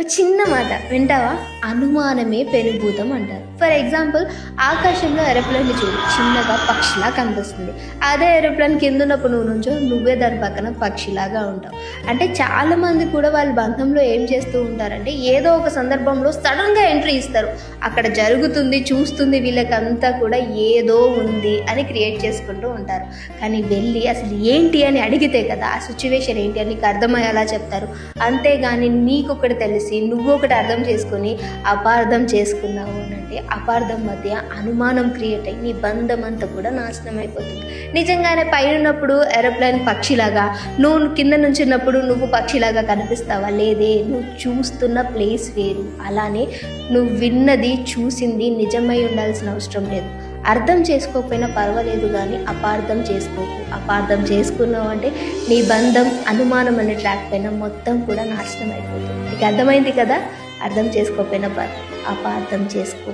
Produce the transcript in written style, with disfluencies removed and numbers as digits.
ఒక చిన్న మాట వింటావా? అనుమానమే పెనుభూతం అంటారు. ఫర్ ఎగ్జాంపుల్, ఆకాశంలో ఏరోప్లేన్ చూడు, చిన్నగా పక్షిలా కనిపిస్తుంది. అదే ఏరోప్లేన్ కింద ఉన్నప్పుడు నువ్వు నుంచో నువ్వే దాని పక్కన పక్షిలాగా ఉంటావు. అంటే చాలామంది కూడా వాళ్ళ బంధంలో ఏం చేస్తూ ఉంటారంటే ఏదో ఒక సందర్భంలో సడన్గా ఎంట్రీ ఇస్తారు. అక్కడ జరుగుతుంది, చూస్తుంది, వీళ్ళకంతా కూడా ఏదో ఉంది అని క్రియేట్ చేసుకుంటూ ఉంటారు. కానీ వెళ్ళి అసలు ఏంటి అని అడిగితే కదా ఆ సిచ్యువేషన్ ఏంటి అని నీకు అర్థమయ్యేలా చెప్తారు. అంతేగాని నీకు ఒకటి తెలిసి నువ్వు ఒకటి అర్థం చేసుకొని అపార్థం చేసుకున్నావు అంటే అపార్థం మధ్య అనుమానం క్రియేట్ అయ్యి నీ బంధం అంతా కూడా నాశనం అయిపోతుంది. నిజంగానే పైన ఉన్నప్పుడు ఏరోప్లేన్ పక్షిలాగా, నువ్వు కింద నుంచి ఉన్నప్పుడు నువ్వు పక్షిలాగా కనిపిస్తావా? లేదే, నువ్వు చూస్తున్న ప్లేస్ వేరు. అలానే నువ్వు విన్నది, చూసింది నిజమై ఉండాల్సిన అవసరం లేదు. అర్థం చేసుకోకపోయినా పర్వాలేదు, కానీ అపార్థం చేసుకోకు. అపార్థం చేసుకున్నావు అంటే నీ బంధం అనుమానం అనే ట్రాక్ పైన మొత్తం కూడా నాశనం అయిపోతుంది. నీకు అర్థమైంది కదా? అర్థం చేసుకోకపోయినా అపార్థం చేసుకో.